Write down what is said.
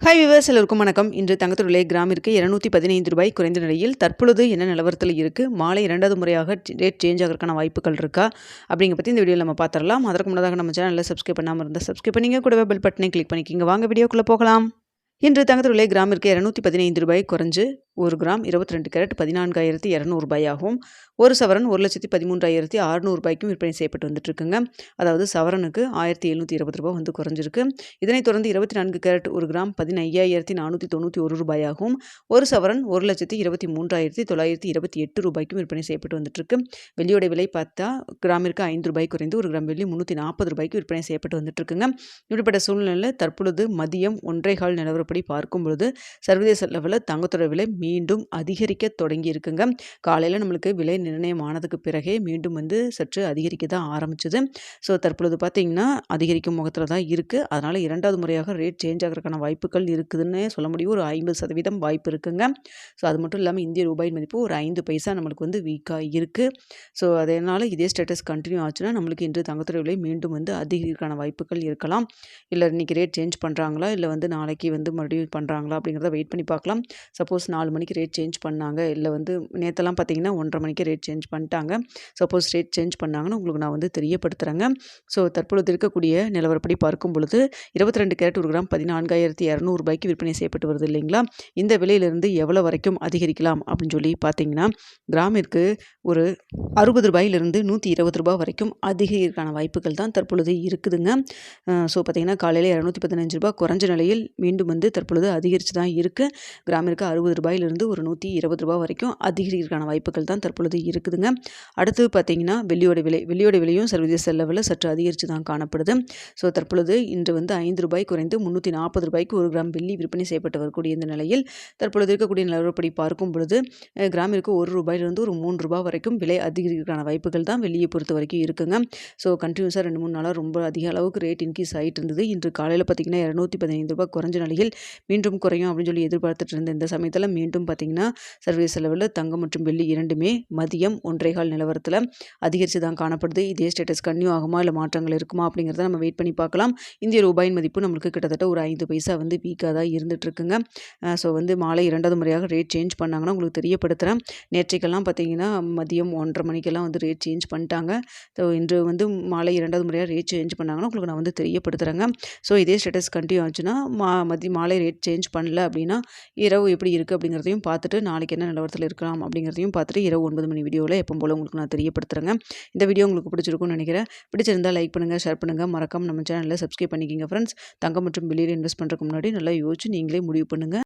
Hi viewers, எல்லோருக்கும் வணக்கம். இன்று தங்கத்தின் விலை கிராமிற்கு ரூ. 215 குறைந்த நிலையில் தற்பொழுது என்ன நிலவரத்தில் இருக்குது, மாலை 2வது முறையாக ரேட் சேஞ்ச் ஆகிறதுக்கான வாய்ப்புகள் இருக்கா அப்படிங்க பற்றி இந்த வீடியோவில் நம்ம பார்த்துடலாம். அதற்கு முன்னதாக நம்ம சேனலில் சப்ஸ்கிரைப் பண்ணாமல் இருந்தால் சப்ஸ்கிரைப் பண்ணிங்க, கூடவே பெல் பட்டனை கிளிக் பண்ணிக்கிங்க. வாங்க வீடியோக்குள்ளே போகலாம். இன்று தங்கத்தின் விலை கிராமிற்கு ரூ. 215 குறைஞ்சு 1 கிராம் 22 கேரட் 14,200 ஆகும். ஒரு சவரன் 1,13,600 விற்பனை செய்யப்பட்டு வந்துட்டு இருக்குங்க. அதாவது சவரனுக்கு 1,720 வந்து குறைஞ்சிருக்கு. இதனைத் தொடர்ந்து 24 கேரட் 1 கிராம் 15,491 ஆகும். ஒரு சவரன் 1,23,928 விற்பனை செய்யப்பட்டு வந்துட்டு இருக்கு. வெள்ளியோட விலை பார்த்தா கிராமிற்கு ரூ. 5 குறைந்து 1 கிராம் வெள்ளி ரூ. 340 விற்பனை செய்யப்பட்டு வந்துட்டு இருக்குங்க. இப்படிப்பட்ட சூழ்நிலையில் தற்பொழுது மதியம் 1:15 நிலவரப்படி பார்க்கும் பொழுது சர்வதேச லெவலில் தங்கத்தோட விலை மீண்டும் அதிகரிக்க தொடங்கி இருக்குங்க. காலையில் நம்மளுக்கு விலை நிர்ணயம் ஆனதுக்கு பிறகே மீண்டும் வந்து சற்று அதிகரிக்க தான் ஆரம்பிச்சது. ஸோ தற்பொழுது பார்த்தீங்கன்னா அதிகரிக்கும் முகத்தில் தான் இருக்குது. அதனால் 2வது முறையாக ரேட் சேஞ்ச் ஆகிறதுக்கான வாய்ப்புகள் இருக்குதுன்னு சொல்ல முடியும். ஒரு 50% வாய்ப்பு இருக்குங்க. ஸோ அது மட்டும் இல்லாமல் இந்திய ரூபாயின் மதிப்பு ஒரு 5 பைசா நம்மளுக்கு வந்து வீக்காக இருக்குது. ஸோ அதனால் இதே ஸ்டேட்டஸ் கண்டினியூ ஆச்சுன்னா நம்மளுக்கு இன்று தங்கத்தோட விலை மீண்டும் வந்து அதிகரிக்கான வாய்ப்புகள் இருக்கலாம். இல்லை இன்றைக்கி ரேட் சேஞ்ச் பண்ணுறாங்களா, இல்லை வந்து நாளைக்கு வந்து மறுபடியும் பண்ணுறாங்களா அப்படிங்கிறத வெயிட் பண்ணி பார்க்கலாம். சப்போஸ் 4 மணிக்கு ரேட் சேஞ்ச் பண்ணாங்க, இல்லை வந்து நேற்றெல்லாம் பார்த்தீங்கன்னா 1:30 மணிக்கு ரேட் சேஞ்ச் பண்ணிட்டாங்க. சப்போஸ் ரேட் சேஞ்ச் பண்ணாங்கன்னு உங்களுக்கு நான் வந்து தெரியப்படுத்துகிறேங்க. ஸோ தற்பொழுது இருக்கக்கூடிய நிலவரப்படி பார்க்கும் பொழுது 22 கேரட் 1 கிராம் 14,200 விற்பனை செய்யப்பட்டு வருது இல்லைங்களா. இந்த விலையிலிருந்து எவ்வளோ வரைக்கும் அதிகரிக்கலாம் அப்படின்னு சொல்லி பார்த்தீங்கன்னா கிராமிற்கு ஒரு ரூ. 60 120 வரைக்கும் அதிகரிக்கான வாய்ப்புகள் தான் தற்பொழுது இருக்குதுங்க. ஸோ பார்த்தீங்கன்னா காலையில் ரூ. 215 குறைஞ்ச நிலையில் மீண்டும் வந்து தற்பொழுது அதிகரித்து தான் இருக்குது. கிராமிற்கு ரூ. 60 ஒரு ரூ. 120 வரைக்கும் அதிகரிக்கிறதுக்கான வாய்ப்புகள் தான் தற்பொழுது இருக்குதுங்க. அடுத்து பார்த்தீங்கன்னா வெள்ளியோட விலையும் சர்வதேச லெவலில் சற்று அதிகரித்து தான் காணப்படுது. ஸோ தற்பொழுது இன்று வந்து ரூ. 5 குறைந்து ரூ. 340 1 கிராம் வெள்ளி விற்பனை செய்யப்பட்டு வரக்கூடிய இந்த நிலையில் தற்பொழுது இருக்கக்கூடிய நிலவரப்படி பார்க்கும் பொழுது கிராமிற்கு ரூ. 1 ஒரு ரூ. 3 வரைக்கும் விலை அதிகரிக்கிறதுக்கான வாய்ப்புகள் தான் வெள்ளியை பொறுத்த வரைக்கும் இருக்குங்க. ஸோ கண்டினியூஸாக 2-3 நாளாக ரொம்ப அதிக அளவுக்கு ரேட் இன்க்ரீஸ் ஆகிட்டு இருந்தது. இன்று காலையில் பார்த்தீங்கன்னா ரூ. 215 குறைஞ்ச நிலையில் மீண்டும் குறையும் அப்படின்னு சொல்லி எதிர்பார்த்துட்டு இருந்த இந்த சமயத்தில் மீண்டும் பார்த்தீங்கன்னா சர்வதேச லெவலில் தங்கம் மற்றும் வெள்ளி இரண்டுமே மதியம் 1:15 நிலவரத்தில் அதிகரித்து தான் காணப்படுது. இதே ஸ்டேட்டஸ் கன்னியூ ஆகுமா, இல்லை மாற்றங்கள் இருக்குமா அப்படிங்கிறத நம்ம வெயிட் பண்ணி பார்க்கலாம். இந்திய ரூபாயின் மதிப்பு நம்மளுக்கு கிட்டத்தட்ட ஒரு 5 பைசா வந்து வீக்காக தான் இருந்துட்டு இருக்குங்க. ஸோ வந்து மாலை 2வது முறையாக ரேட் சேஞ்ச் பண்ணாங்கன்னா உங்களுக்கு தெரியப்படுத்துகிறேன். நேற்றைக்கெல்லாம் பார்த்தீங்கன்னா மதியம் 1:30 மணிக்கெல்லாம் வந்து ரேட் சேஞ்ச் பண்ணிட்டாங்க. ஸோ இன்று வந்து மாலை 2வது முறையாக ரேட் சேஞ்ச் பண்ணாங்கன்னா உங்களுக்கு நான் வந்து தெரியப்படுத்துகிறேங்க. ஸோ இதே ஸ்டேட்டஸ் கண்டினியூ ஆச்சுன்னா மாலை ரேட் சேஞ்ச் பண்ணல அப்படின்னா இரவு எப்படி இருக்குது அப்படிங்கிறதையும் பார்த்துட்டு நாளைக்கு என்ன நிலவரத்தில் இருக்கலாம் அப்படிங்கிறதையும் பார்த்துட்டு இரவு 9 மணி வீடியோவில் எப்போ போல் உங்களுக்கு நான் தெரியப்படுத்துகிறேங்க. இந்த வீடியோ உங்களுக்கு பிடிச்சிருக்கும்னு நினைக்கிறேன். பிடிச்சிருந்தால் லைக் பண்ணுங்கள், ஷேர் பண்ணுங்கள், மறக்காம நம்ம சேனலில் சப்ஸ்கிரைப் பண்ணிக்கிங்க ஃப்ரெண்ட்ஸ். தங்கம் மற்றும் வெள்ளியில் இன்வெஸ்ட் பண்ணுறதுக்கு முன்னாடி நல்லா யோசிச்சு நீங்களே முடிவு பண்ணுங்கள்.